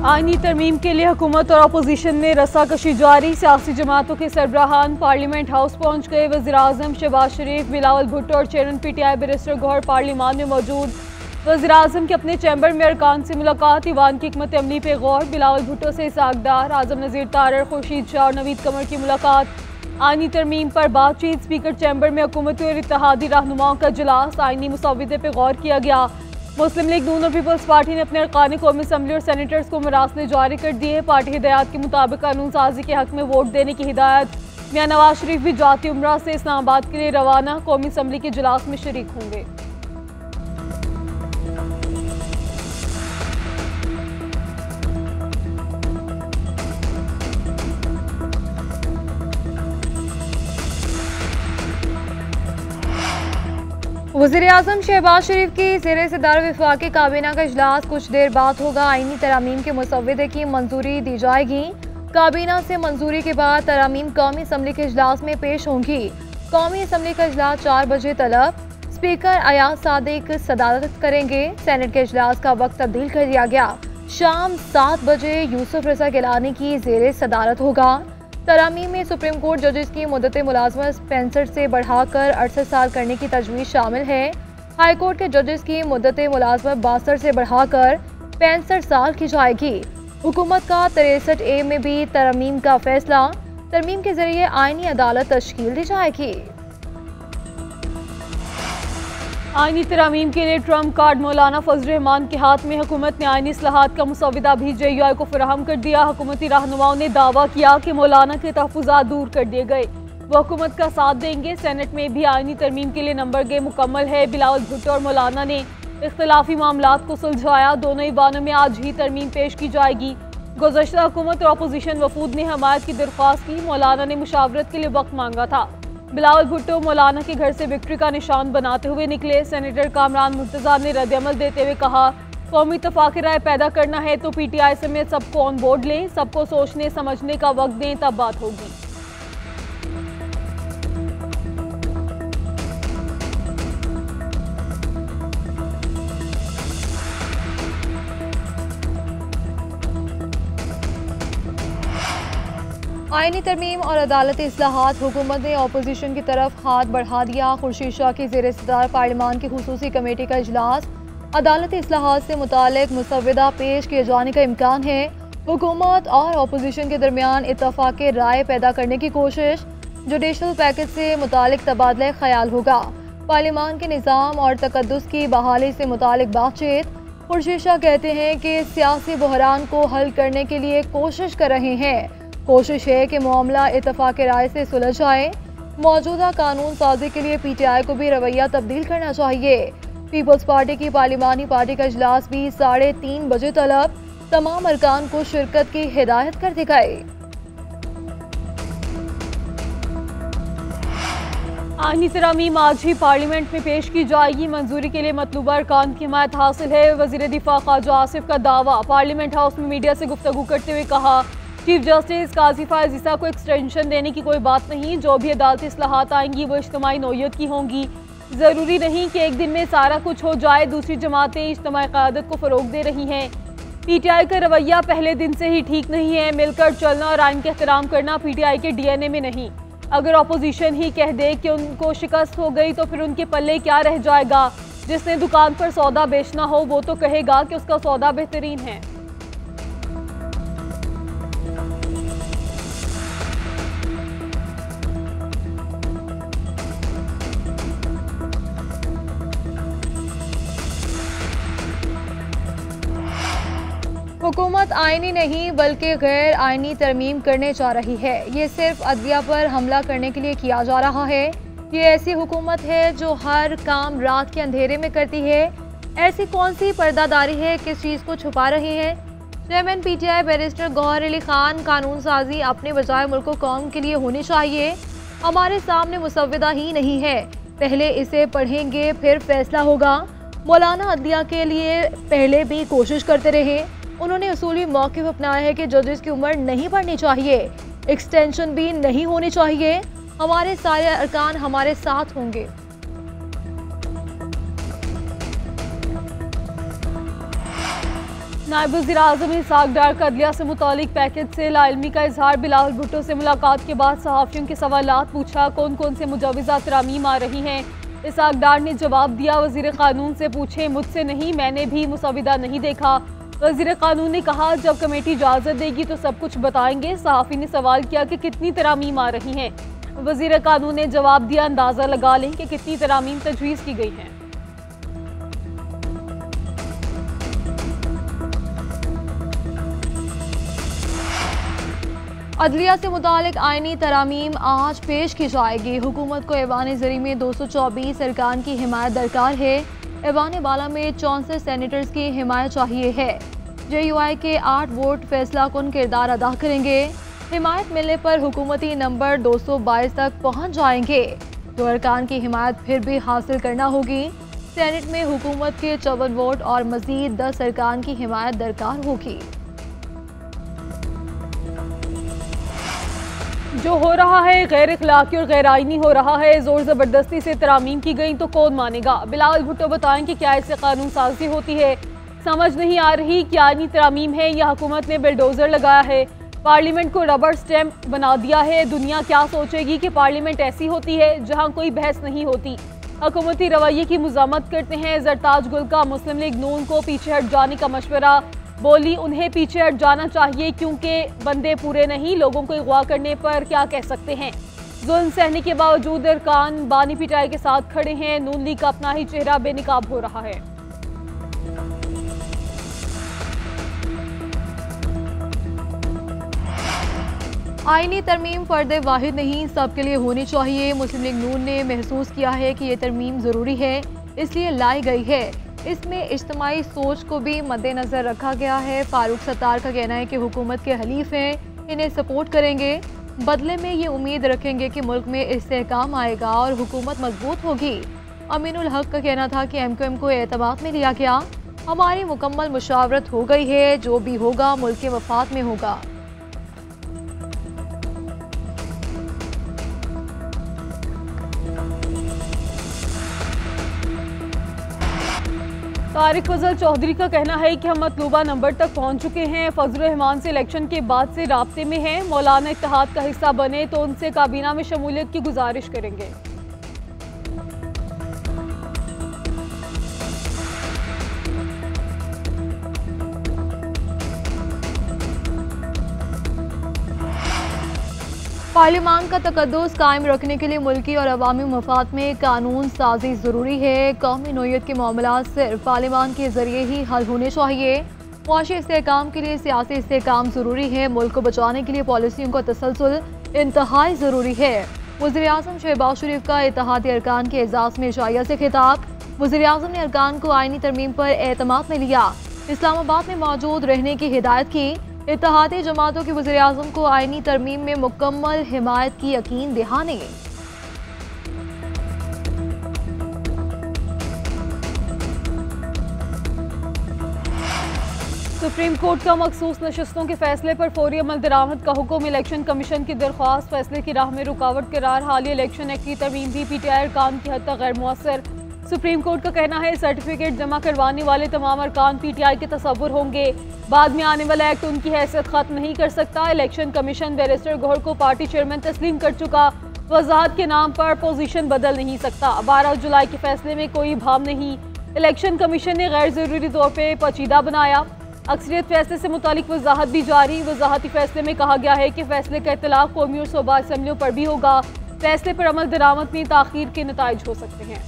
आईनी तरमीम के लिए हुकूमत और अपोजिशन में रस्साकशी जारी। सियासी जमातों के सरबराहान पार्लियामेंट हाउस पहुंच गए। वज़ीर-ए-आज़म शहबाज शरीफ, बिलावल भुट्टो और चेयरमैन PTI बैरिस्टर गौहर पार्लियामान में मौजूद। वज़ीर-ए-आज़म के अपने चैम्बर में अरकान से मुलाकात। ईवान की हिकमत अमली पे गौर। बिलावल भुट्टो से इसाकदार, आज़म नज़ीर तारड़, खुर्शीद शाह और नवीद कमर की मुलाकात। आईनी तरमीम पर बातचीत। स्पीकर चैम्बर में हुकूमती और इत्तेहादी रहनुमाओं का इजलास। आईनी मुसव्वदे पे गौर किया गया। मुस्लिम लीग नून और पीपल्स पार्टी ने अपने अरकान कौमी असम्बली और सेनेटर्स को मरासले जारी कर दिए। पार्टी हिदायत के मुताबिक कानून साजी के हक में वोट देने की हिदायत। मियां नवाज शरीफ भी जाती उम्रा से इस्लामाबाद के लिए रवाना। कौमी असम्बली के इजलास में शरीक होंगे। वज़ीर-ए-आज़म शहबाज शरीफ की ज़ेरे सदार वफाकी काबीना का इजलास कुछ देर बाद होगा। आईनी तरामीम के मुसव्वदे की मंजूरी दी जाएगी। काबीना से मंजूरी के बाद तरामीम कौमी असम्बली के इजलास में पेश होंगी। कौमी असम्बली का इजलास 4 बजे तलब। स्पीकर अयाज सादिक सदारत करेंगे। सेनेट के इजलास का वक्त तब्दील कर दिया गया। शाम 7 बजे यूसुफ रजा गिलानी की ज़ेरे सदारत होगा। तरामीम में सुप्रीम कोर्ट जजेस की मुद्दत मुलाजमत 65 से बढ़ाकर 68 साल करने की तजवीज़ शामिल है। हाई कोर्ट के जजेस की मुद्दत मुलाजमत 62 से बढ़ाकर 65 साल की जाएगी। हुकूमत का 63A में भी तरमीम का फैसला। तरमीम के जरिए आईनी अदालत तश्कील दी जाएगी। आईनी तरामीम के लिए ट्रम्प कार्ड मौलाना फजल रहमान के हाथ में। हुकूमत ने आईनी इस्लाहात का मुसव्वदा भी JUI को फराहम कर दिया। हुकूमती रहनुमाओं ने दावा किया कि मौलाना के तहफ़्फ़ुज़ात दूर कर दिए गए, वो हुकूमत का साथ देंगे। सेनेट में भी आईनी तरमीम के लिए नंबर गे मुकम्मल है। बिलावल भुट्टो और मौलाना ने इख्तिलाफी मामलात को सुलझाया। दोनों ईवानों में आज ही तरमीम पेश की जाएगी। गुज़श्ता हुकूमत और अपोजिशन वफूद ने हमायत की दरख्वास्त की। मौलाना ने मुशावरत के लिए वक्त मांगा था। बिलावल भुट्टो मौलाना के घर से विक्ट्री का निशान बनाते हुए निकले। सेनेटर कामरान मुर्तज़ा ने रद्द-ए-अमल देते हुए कहा, कौमी इत्तेफाक राय पैदा करना है तो PTI समेत सबको ऑन बोर्ड लें, सबको सोचने समझने का वक्त दें, तब बात होगी। आईनी तरमीम और अदालती इस्लाहात। हुकूमत ने अपोजिशन की तरफ हाथ बढ़ा दिया। खुर्शीद शाह की ज़ेर सदार पार्लियामान की खुसूसी कमेटी का इजलास। अदालती इस्लाहात से मुतालिक मुसव्वदा पेश किए जाने का इम्कान है। हुकूमत और अपोजिशन के दरमियान इत्तफाक राय पैदा करने की कोशिश। जुडिशल पैकेज से मुतालिक तबादला ख्याल होगा। पार्लियामान के निज़ाम और तकद्दुस की बहाली से मुतालिक बातचीत। खुर्शीद शाह कहते हैं कि सियासी बहरान को हल करने के लिए कोशिश कर रहे हैं। कोशिश है कि मामला इत्तफाक राय से सुलझ जाए। मौजूदा कानून साजी के लिए PTI को भी रवैया तब्दील करना चाहिए। पीपल्स पार्टी की पार्लिमानी पार्टी का इजलास भी 3:30 बजे तलब। तमाम अरकान को शिरकत की हिदायत कर दी गई। आईनी तरामीम आज ही पार्लियामेंट में पेश की जाएगी। मंजूरी के लिए मतलूबा अरकान की हिमायत हासिल है। वज़ीर दिफा ख्वाजा आसिफ का दावा। पार्लियामेंट हाउस में मीडिया से गुफ्तगू करते हुए कहा, चीफ जस्टिस काजी फायज़ ईसा को एक्सटेंशन देने की कोई बात नहीं। जो भी अदालती इस्लाहात आएंगी वो इज्तिमाई नौयत की होंगी। ज़रूरी नहीं कि एक दिन में सारा कुछ हो जाए। दूसरी जमातें इज्तिमाई क़यादत को फ़रोग़ दे रही हैं। PTI का रवैया पहले दिन से ही ठीक नहीं है। मिलकर चलना और आइन का एहतराम करना PTI के DNA में नहीं। अगर अपोजिशन ही कह दे कि उनको शिकस्त हो गई तो फिर उनके पल्ले क्या रह जाएगा। जिसने दुकान पर सौदा बेचना हो वो तो कहेगा कि उसका सौदा बेहतरीन है। हुकूमत आईनी नहीं बल्कि गैर आईनी तरमीम करने जा रही है। ये सिर्फ अदलिया पर हमला करने के लिए किया जा रहा है। ये ऐसी हुकूमत है जो हर काम रात के अंधेरे में करती है। ऐसी कौन सी पर्दादारी है, किस चीज़ को छुपा रही है। Chairman PTI barrister Gohar Ali Khan, कानून साजी अपने बजाय मुल्क कौम के लिए होनी चाहिए। हमारे सामने मुसव्वदा ही नहीं है, पहले इसे पढ़ेंगे फिर फैसला होगा। मौलाना अदलिया के लिए पहले भी कोशिश करते रहे। उन्होंने उसूली मौक़िफ़ अपनाया है कि जजेस की उम्र नहीं बढ़नी चाहिए, एक्सटेंशन भी नहीं होनी चाहिए। हमारे सारे अरकान हमारे साथ होंगे। नायब वज़ीर-ए-आज़म इसहाक डार का अदलिया से मुतालिक पैकेज से लाइल्मी का इजहार। बिलावल भुट्टो से मुलाकात के बाद सहाफ़ियों के सवालात पूछा, कौन कौन से मुजवज़ा तरामीम आ रही हैं। इसहाक डार ने जवाब दिया, वज़ीर क़ानून से पूछें, मुझसे नहीं, मैंने भी मुसविदा नहीं देखा। वज़ीर क़ानून ने कहा, जब कमेटी इजाज़त देगी तो सब कुछ बताएंगे। सहाफ़ी ने सवाल किया कि कितनी तरामीम आ रही हैं। वज़ीर क़ानून ने जवाब दिया, अंदाज़ा लगा लें कि कितनी तरामीम तजवीज़ की गई हैं। अदलिया से मुतालिक आइनी तरामीम आज पेश की जाएगी। हुकूमत को ऐवान ज़री में 224 अरकान की हिमायत दरकार है। ऐवान बाला में 64 सेनेटर्स की हिमायत चाहिए है। JUI के 8 वोट फैसला कुन किरदार अदा करेंगे। हिमायत मिलने पर हुकूमती नंबर 222 तक पहुँच जाएंगे। 2 अरकान की हिमायत फिर भी हासिल करना होगी। सेनेट में हुकूमत के 54 वोट और मज़ीद 10 अरकान की हिमायत दरकार होगी। जो हो रहा है गैर इखलाकी और गैर आइनी हो रहा है। जोर ज़बरदस्ती से तरामीम की गई तो कौन मानेगा। बिलावल भुट्टो बताएं कि क्या इससे कानून साजी होती है। समझ नहीं आ रही कि आइनी तरामीम है या हुकूमत ने बिल्डोजर लगाया है। पार्लियामेंट को रबर स्टैम्प बना दिया है। दुनिया क्या सोचेगी कि पार्लियामेंट ऐसी होती है जहाँ कोई बहस नहीं होती। हुकूमती रवैये की मज़म्मत करते हैं। ज़रताज गुल का मुस्लिम लीग नून को पीछे हट जाने का मशवरा। बोली, उन्हें पीछे हट जाना चाहिए क्योंकि बंदे पूरे नहीं, लोगों को अगवा करने पर क्या कह सकते हैं। जुल्म सहने के बावजूद अरकान बानी पिटाई के साथ खड़े हैं। नून लीग का अपना ही चेहरा बेनकाब हो रहा है। आईनी तरमीम फ़र्द वाहिद नहीं, सबके लिए होनी चाहिए। मुस्लिम लीग नून ने महसूस किया है कि ये तरमीम ज़रूरी है, इसलिए लाई गई है। इसमें इज्तिमाई सोच को भी मद्देनज़र रखा गया है। फारूक सत्तार का कहना है कि हुकूमत के हलीफ हैं, इन्हें सपोर्ट करेंगे। बदले में ये उम्मीद रखेंगे कि मुल्क में इस्तेहकाम आएगा और हुकूमत मजबूत होगी। अमीनुल हक का कहना था कि MQM को एतमाद में लिया गया। हमारी मुकम्मल मुशावरत हो गई है, जो भी होगा मुल्क के मफाद में होगा। तारिक फजल चौधरी का कहना है कि हम मतलूबा नंबर तक पहुंच चुके हैं। फजल रहमान से इलेक्शन के बाद से राब्ते में हैं। मौलाना इत्तेहाद का हिस्सा बने तो उनसे काबीना में शमूलियत की गुजारिश करेंगे। पार्लियामान का तकद्दुस कायम रखने के लिए मुल्की और अवामी मफाद में कानून साजी ज़रूरी है। कौमी नोयत के मामलात सिर्फ पार्लियामान के ज़रिए ही हल होने चाहिए। मुआशी इस्तेहकाम के लिए सियासी इस्तेहकाम ज़रूरी है। मुल्क को बचाने के लिए पॉलिसियों का तसलसल इंतहाई ज़रूरी है। वज़ीर-ए-आज़म शहबाज शरीफ का इत्तेहादी अरकान के एजाज़ में शाइया से खिताब। वज़ीर-ए-आज़म ने अरकान को आइनी तरमीम पर एतमाद में लिया। इस्लामाबाद में मौजूद रहने की हिदायत की। इत्तेहादी जमातों के वज़ीर-ए-आज़म को आइनी तरमीम में मुकम्मल हिमायत की यकीन दहानी। सुप्रीम कोर्ट का मखसूस नशस्तों के फैसले पर फौरी अमल दरामद का हुक्म। इलेक्शन कमीशन की दरख्वास्त फैसले की राह में रुकावट करार। हालिया इलेक्शन एक्ट की तरमीम भी PTI अरकान की हद तक गैर मुअस्सर। सुप्रीम कोर्ट का कहना है सर्टिफिकेट जमा करवाने वाले तमाम अरकान PTI के तसव्वुर होंगे। बाद में आने वाला एक्ट उनकी हैसियत खत्म नहीं कर सकता। इलेक्शन कमीशन बैरिस्टर गौहर को पार्टी चेयरमैन तस्लीम कर चुका। वजाहत के नाम पर पोजीशन बदल नहीं सकता। 12 जुलाई के फैसले में कोई भाव नहीं। इलेक्शन कमीशन ने गैर जरूरी तौर पर पेचीदा बनाया। अक्सरियत फैसले से मुतालिक वजाहत भी जारी। वजाहती फैसले में कहा गया है कि फैसले का इतलाक कौमी और सूबा असम्बलियों पर भी होगा। फैसले पर अमल दरामद में ताखीर के नताइज हो सकते हैं।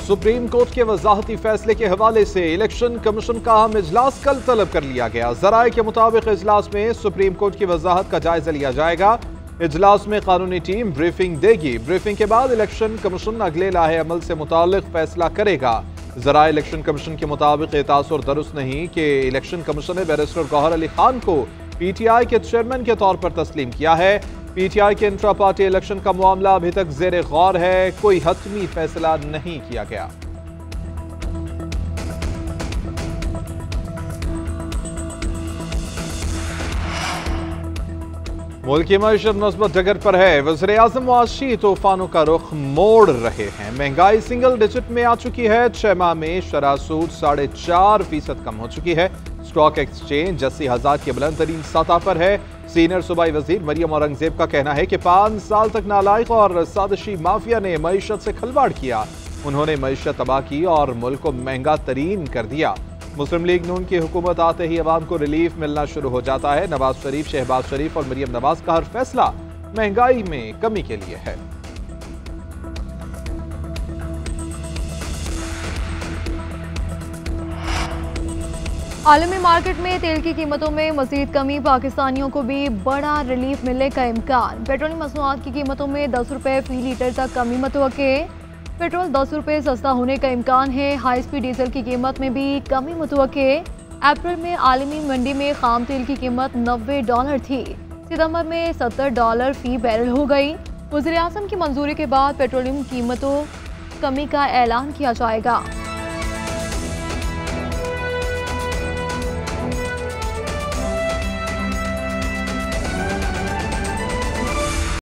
सुप्रीम कोर्ट के वजाहती फैसले के हवाले से इलेक्शन कमीशन का अहम इजलास कल तलब कर लिया गया। जराए के मुताबिक इजलास में सुप्रीम कोर्ट की वजाहत का जायजा लिया जाएगा। इजलास में कानूनी टीम ब्रीफिंग देगी। ब्रीफिंग के बाद इलेक्शन कमीशन अगले लाहे अमल से मुतालिक फैसला करेगा। जराए इलेक्शन कमीशन के मुताबिक ये तासुर दुरुस्त नहीं कि इलेक्शन कमीशन ने बैरिस्टर गौहर अली खान को PTI के चेयरमैन के तौर पर तस्लीम किया है। PTI के इंट्रा पार्टी इलेक्शन का मामला अभी तक जेर गौर है। कोई हतमी फैसला नहीं किया गया। मुल्क की मईशत मुस्बत जगह पर है। वज़ीर-ए-आज़म मुआशी तूफानों का रुख मोड़ रहे हैं। महंगाई सिंगल डिजिट में आ चुकी है। 6 माह में शरह सूद 4.5% कम हो चुकी है। स्टॉक एक्सचेंज 80,000 की बुलंद तरीन सतह पर है। सीनियर सूबाई वजीर मरियम औरंगजेब का कहना है कि 5 साल तक नालायक और साजिशी माफिया ने मईशत से खिलवाड़ किया। उन्होंने मईशत तबाह की और मुल्क को महंगा तरीन कर दिया। मुस्लिम लीग नून की हुकूमत आते ही अवाम को रिलीफ मिलना शुरू हो जाता है। नवाज शरीफ, शहबाज शरीफ और मरियम नवाज का हर फैसला महंगाई में कमी के लिए है। आलमी मार्केट में तेल की कीमतों में मजीद कमी, पाकिस्तानियों को भी बड़ा रिलीफ मिलने का इम्कान। पेट्रोलियम मसनूआत की कीमतों में 10 रुपये फी लीटर तक कमी मुतवक्के। पेट्रोल 10 रुपये सस्ता होने का इम्कान है। हाई स्पीड डीजल की कीमत में भी कमी मुतवक्के। अप्रैल में आलमी मंडी में खाम तेल की कीमत $90 थी, सितंबर में $70 फी बैरल हो गई। वज़ीर-ए-आज़म की मंजूरी के बाद पेट्रोलियम कीमतों कमी का ऐलान किया जाएगा।